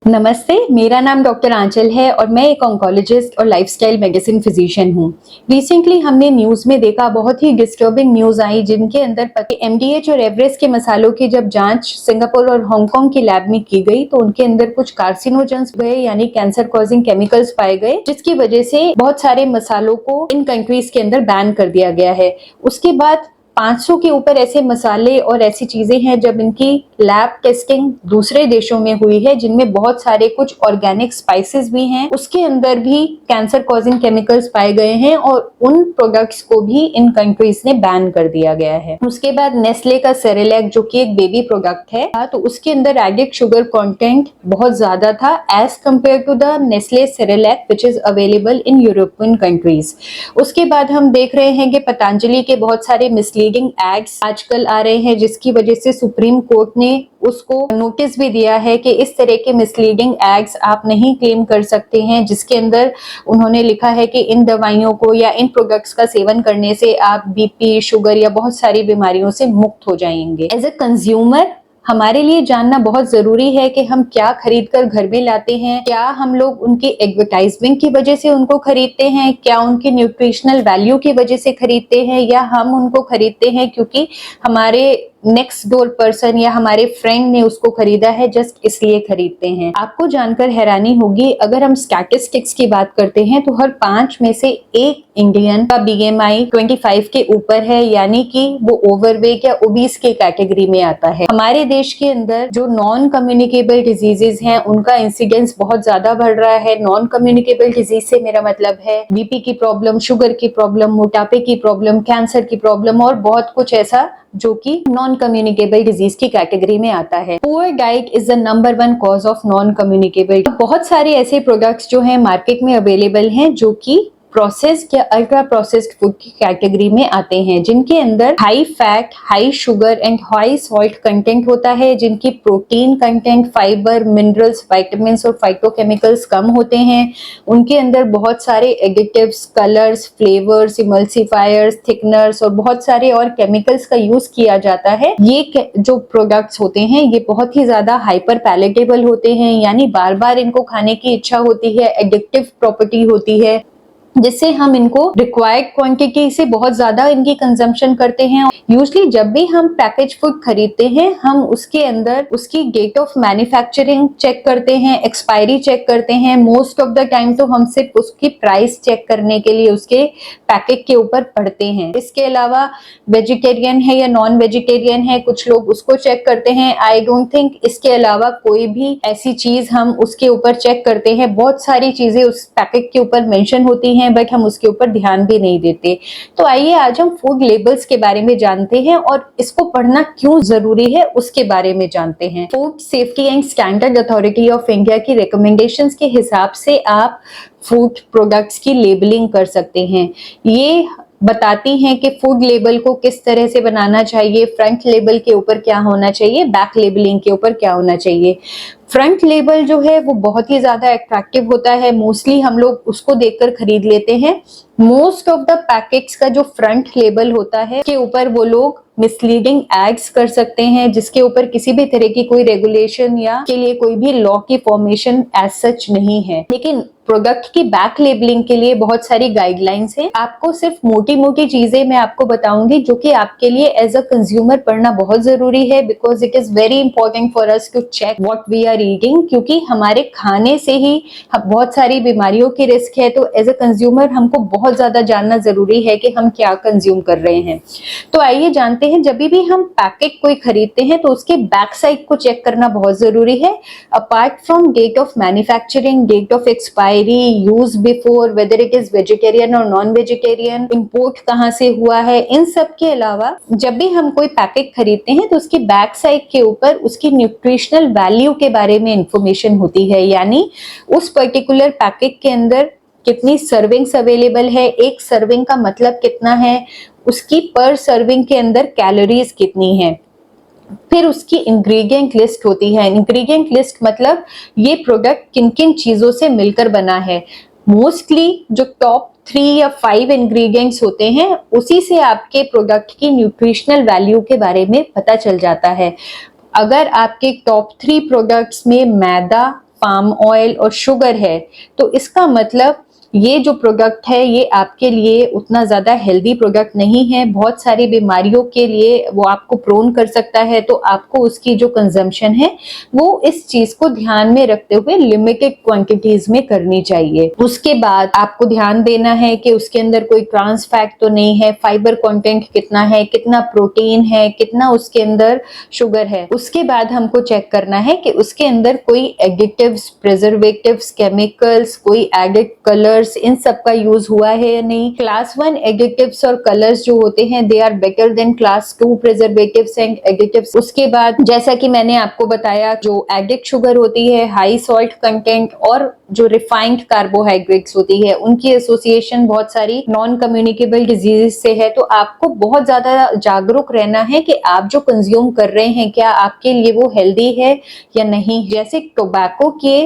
नमस्ते, मेरा नाम डॉक्टर आंचल है और मैं एक ऑन्कोलॉजिस्ट और लाइफस्टाइल मेडिसिन फिजिशियन हूँ। रिसेंटली हमने न्यूज़ में देखा, बहुत ही डिस्टर्बिंग न्यूज़ आई जिनके अंदर एमडीएच और एवरेस्ट के मसालों की जब जांच सिंगापुर और हांगकांग की लैब में की गई तो उनके अंदर कुछ कार्सिनोजेंस गए, यानी कैंसर कॉजिंग केमिकल्स पाए गए, जिसकी वजह से बहुत सारे मसालों को इन कंट्रीज के अंदर बैन कर दिया गया है। उसके बाद 500 के ऊपर ऐसे मसाले और ऐसी चीजें हैं जब इनकी लैब टेस्टिंग दूसरे देशों में हुई है, जिनमें बहुत सारे कुछ ऑर्गेनिक स्पाइसेस भी हैं, उसके अंदर भी कैंसर कॉजिंग केमिकल्स पाए गए हैं और उन प्रोडक्ट्स को भी इन कंट्रीज ने बैन कर दिया गया है। उसके बाद नेस्ले का सेरेलैक, जो कि एक बेबी प्रोडक्ट है, तो उसके अंदर एडेड शुगर कंटेंट बहुत ज्यादा था as compare to the Nestle Cerelac which is available in European countries. उसके बाद हम देख रहे हैं कि पतंजलि के बहुत सारे मिसलीडिंग एड्स आजकल आ रहे हैं, जिसकी वजह से सुप्रीम कोर्ट ने उसको नोटिस भी दिया है कि इस तरह के मिसलीडिंग एड्स आप नहीं क्लेम कर सकते हैं, जिसके अंदर उन्होंने लिखा है कि इन दवाइयों को या इन प्रोडक्ट्स का सेवन करने से आप बीपी, शुगर या बहुत सारी बीमारियों से मुक्त हो जाएंगे। एज ए कंज्यूमर हमारे लिए जानना बहुत जरूरी है कि हम क्या खरीद कर घर में लाते हैं। क्या हम लोग उनकी एडवर्टाइजमेंट की वजह से उनको खरीदते हैं, क्या उनकी न्यूट्रिशनल वैल्यू की वजह से खरीदते हैं, या हम उनको खरीदते हैं क्योंकि हमारे नेक्स्ट डोर पर्सन या हमारे फ्रेंड ने उसको खरीदा है, जस्ट इसलिए खरीदते हैं। आपको जानकर हैरानी होगी, अगर हम स्टैटिस्टिक्स की बात करते हैं तो हर 5 में से एक इंडियन का बीएमआई 25 के ऊपर है, यानी कि वो ओवरवेट या ओबीस के कैटेगरी में आता है। हमारे देश के अंदर जो नॉन कम्युनिकेबल डिजीजेस हैं उनका इंसिडेंस बहुत ज्यादा बढ़ रहा है। नॉन कम्युनिकेबल डिजीज से मेरा मतलब है बीपी की प्रॉब्लम, शुगर की प्रॉब्लम, मोटापे की प्रॉब्लम, कैंसर की प्रॉब्लम और बहुत कुछ ऐसा जो कि नॉन कम्युनिकेबल डिजीज की कैटेगरी में आता है। Poor diet is the number 1 cause of non communicable. बहुत सारे ऐसे प्रोडक्ट्स जो हैं मार्केट में अवेलेबल हैं जो कि प्रोसेस्ड या अल्ट्रा प्रोसेस्ड फूड की कैटेगरी में आते हैं, जिनके अंदर high fat, high sugar and high salt content होता है, जिनकी protein content, fibre, minerals, vitamins और फाइटोकेमिकल्स कम होते हैं। उनके अंदर बहुत सारे additives, colours, flavours, emulsifiers, thickeners और बहुत सारे और केमिकल्स का यूज किया जाता है। ये जो प्रोडक्ट्स होते हैं ये बहुत ही ज्यादा हाइपर पैलेटेबल होते हैं, यानी बार बार इनको खाने की इच्छा होती है, एडिक्टिव प्रॉपर्टी होती है, जिससे हम इनको रिक्वायर्ड क्वांटिटी से बहुत ज्यादा इनकी कंजम्पशन करते हैं। यूजली जब भी हम पैकेज फूड खरीदते हैं हम उसके अंदर उसकी डेट ऑफ मैन्युफैक्चरिंग चेक करते हैं, एक्सपायरी चेक करते हैं। मोस्ट ऑफ द टाइम तो हम सिर्फ उसकी प्राइस चेक करने के लिए उसके पैकेट के ऊपर पढ़ते हैं। इसके अलावा वेजिटेरियन है या नॉन वेजिटेरियन है, कुछ लोग उसको चेक करते हैं। आई डोंट थिंक इसके अलावा कोई भी ऐसी चीज हम उसके ऊपर चेक करते हैं। बहुत सारी चीजें उस पैकेट के ऊपर मेंशन होती हैं बट हम उसके ऊपर ध्यान भी नहीं देते। तो आइए आज हम फूड लेबल्स के बारे में जानते हैं और इसको पढ़ना क्यों जरूरी है उसके बारे में जानते हैं। Food safety and standard authority of India की रिकमेंडेशंस के हिसाब से आप फूड प्रोडक्ट्स की लेबलिंग कर सकते हैं। ये बताती हैं कि फूड लेबल को किस तरह से बनाना चाहिए, फ्रंट लेबल के ऊपर क्या होना चाहिए, बैक लेबलिंग के ऊपर क्या होना चाहिए। फ्रंट लेबल जो है वो बहुत ही ज्यादा अट्रैक्टिव होता है, मोस्टली हम लोग उसको देखकर खरीद लेते हैं। मोस्ट ऑफ द पैकेट्स का जो फ्रंट लेबल होता है के ऊपर वो लोग मिसलीडिंग एड्स कर सकते हैं, जिसके ऊपर किसी भी तरह की कोई रेगुलेशन या के लिए कोई भी लॉ की फॉर्मेशन एज सच नहीं है। लेकिन प्रोडक्ट की बैक लेबलिंग के लिए बहुत सारी गाइडलाइंस हैं। आपको सिर्फ मोटी मोटी चीजें मैं आपको बताऊंगी जो कि आपके लिए एज अ कंज्यूमर पढ़ना बहुत जरूरी है, because it is very important for us to check what we are eating, क्योंकि हमारे खाने से ही बहुत सारी बीमारियों की रिस्क है। तो एज अ कंज्यूमर हमको बहुत ज्यादा जानना जरूरी है कि हम क्या कंज्यूम कर रहे हैं। तो आइए जानते हैं, जब भी हम पैकेट कोई खरीदते हैं तो उसके बैक साइड को चेक करना बहुत जरूरी है। Apart from date of manufacturing, date of expiry, use before, whether it is vegetarian और नॉन वेजिटेरियन, इंपोर्ट कहाँ से हुआ है, इन सब के अलावा जब भी हम कोई पैकेट खरीदते हैं तो उसकी बैक साइड के ऊपर उसकी न्यूट्रिशनल वैल्यू के बारे में इंफॉर्मेशन होती है, यानी उस पर्टिकुलर पैकेट के अंदर कितनी सर्विंग्स अवेलेबल है, एक सर्विंग का मतलब कितना है, उसकी पर सर्विंग के अंदर कैलोरीज कितनी है। फिर उसकी इंग्रेडिएंट लिस्ट होती है। इंग्रेडिएंट लिस्ट मतलब ये प्रोडक्ट किन किन चीजों से मिलकर बना है। मोस्टली जो टॉप 3 या 5 इंग्रेडिएंट्स होते हैं उसी से आपके प्रोडक्ट की न्यूट्रिशनल वैल्यू के बारे में पता चल जाता है। अगर आपके टॉप 3 प्रोडक्ट्स में मैदा, पाम ऑयल और शुगर है, तो इसका मतलब ये जो प्रोडक्ट है ये आपके लिए उतना ज्यादा हेल्दी प्रोडक्ट नहीं है, बहुत सारी बीमारियों के लिए वो आपको प्रोन कर सकता है। तो आपको उसकी जो कंजम्पशन है वो इस चीज को ध्यान में रखते हुए लिमिटेड क्वांटिटीज में करनी चाहिए। उसके बाद आपको ध्यान देना है कि उसके अंदर कोई ट्रांस फैट तो नहीं है, फाइबर कंटेंट कितना है, कितना प्रोटीन है, कितना उसके अंदर शुगर है। उसके बाद हमको चेक करना है कि उसके अंदर कोई एडिटिव्स, प्रिजर्वेटिव्स, केमिकल्स, कोई एडिड कलर, इन सब का यूज हुआ है या नहीं। क्लास 1 एडिटिव्स और कलर्स जो होते हैं they are better than class 2 preservatives and additives. उसके बाद जैसा कि मैंने आपको बताया, जो एडिड शुगर होती है, हाई सॉल्ट कंटेंट और जो रिफाइंड कार्बोहाइड्रेट्स होती है, उनकी एसोसिएशन बहुत सारी नॉन कम्युनिकेबल डिजीज से है। तो आपको बहुत ज्यादा जागरूक रहना है कि आप जो कंज्यूम कर रहे हैं क्या आपके लिए वो हेल्दी है या नहीं। जैसे टोबैको के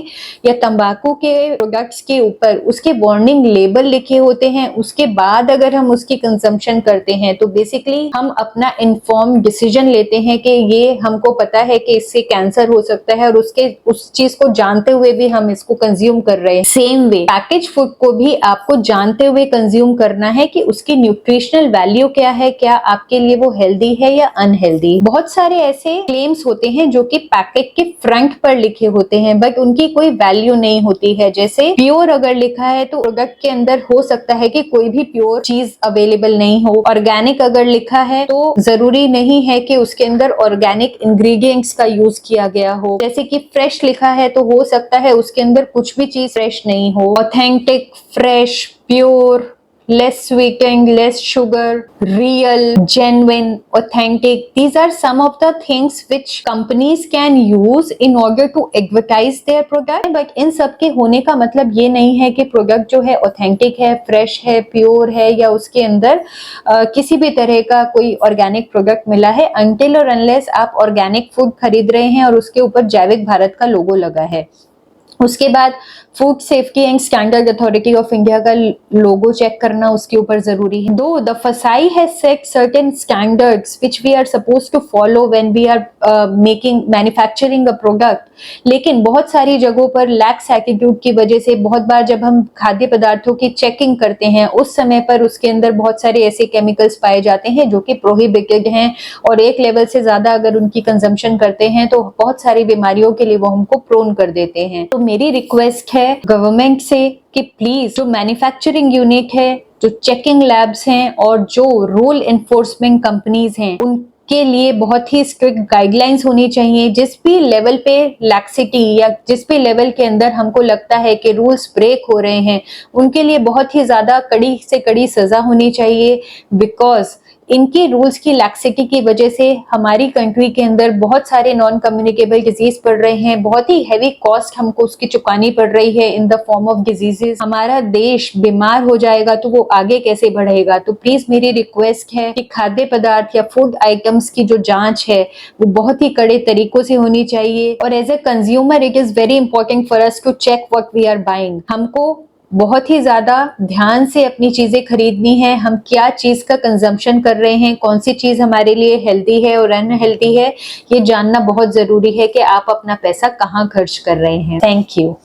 या तंबाकू के प्रोडक्ट्स के ऊपर उसके वार्निंग लेबल लिखे होते हैं, उसके बाद अगर हम उसकी कंजम्पशन करते हैं तो बेसिकली हम अपना इन्फॉर्म डिसीजन लेते हैं कि ये हमको पता है कि इससे कैंसर हो सकता है और उस चीज को जानते हुए भी हम इसको कंज्यूम कर रहे हैं। सेम वे पैकेज फूड को भी आपको जानते हुए कंज्यूम करना है कि उसकी न्यूट्रिशनल वैल्यू क्या है, क्या आपके लिए वो हेल्दी है या अनहेल्दी। बहुत सारे ऐसे क्लेम्स होते हैं जो कि पैकेट के फ्रंट पर लिखे होते हैं बट उनकी कोई वैल्यू नहीं होती है। जैसे प्योर अगर लिखा है तो प्रोडक्ट के अंदर हो सकता है कि कोई भी प्योर चीज अवेलेबल नहीं हो। ऑर्गेनिक अगर लिखा है तो जरूरी नहीं है कि उसके अंदर ऑर्गेनिक इंग्रेडिएंट्स का यूज किया गया हो। जैसे कि फ्रेश लिखा है तो हो सकता है उसके अंदर कुछ भी चीज फ्रेश नहीं हो। Authentic, fresh, pure, less sweetened, less sugar, real, genuine, authentic. These are some of the things which companies can use in order to advertise their product. But इन सब के होने का मतलब ये नहीं है कि प्रोडक्ट जो है ऑथेंटिक है, फ्रेश है, प्योर है या उसके अंदर किसी भी तरह का कोई ऑर्गेनिक प्रोडक्ट मिला है, until और unless आप ऑर्गेनिक फूड खरीद रहे हैं और उसके ऊपर जैविक भारत का लोगो लगा है। उसके बाद food safety and standard authority of India का लोगो चेक करना उसके ऊपर जरूरी है। Though the FSSAI has set certain standards which we are supposed to follow when we are manufacturing a product, लेकिन बहुत सारी जगहों पर लैक्स एटीट्यूड की वजह से बहुत बार जब हम खाद्य पदार्थों की चेकिंग करते हैं उस समय पर उसके अंदर बहुत सारे ऐसे केमिकल्स पाए जाते हैं जो कि प्रोहिबिटेड हैं और एक लेवल से ज्यादा अगर उनकी कंजम्पशन करते हैं तो बहुत सारी बीमारियों के लिए वो हमको प्रोन कर देते हैं। तो मेरी रिक्वेस्ट है गवर्नमेंट से कि प्लीज जो मैन्युफैक्चरिंग यूनिट है, जो चेकिंग लैब्स हैं और जो रूल एनफोर्समेंट कंपनीज हैं उनके लिए बहुत ही स्ट्रिक्ट गाइडलाइंस होनी चाहिए। जिस भी लेवल पे लैक्सिटी या जिस भी लेवल के अंदर हमको लगता है कि रूल्स ब्रेक हो रहे हैं उनके लिए बहुत ही ज्यादा कड़ी से कड़ी सजा होनी चाहिए। बिकॉज इनकी रूल्स की लैक्सिटी की वजह से हमारी कंट्री के अंदर बहुत सारे नॉन कम्युनिकेबल डिजीज पड़ रहे हैं, बहुत ही हैवी कॉस्ट हमको उसकी चुकानी पड़ रही है in the form of diseases. हमारा देश बीमार हो जाएगा तो वो आगे कैसे बढ़ेगा। तो प्लीज मेरी रिक्वेस्ट है कि खाद्य पदार्थ या फूड आइटम्स की जो जांच है वो बहुत ही कड़े तरीकों से होनी चाहिए। और as a consumer it is very important for us to check what we are buying. हमको बहुत ही ज्यादा ध्यान से अपनी चीजें खरीदनी है। हम क्या चीज का कंजम्पशन कर रहे हैं, कौन सी चीज हमारे लिए हेल्दी है और अनहेल्दी है, ये जानना बहुत जरूरी है कि आप अपना पैसा कहाँ खर्च कर रहे हैं। Thank you.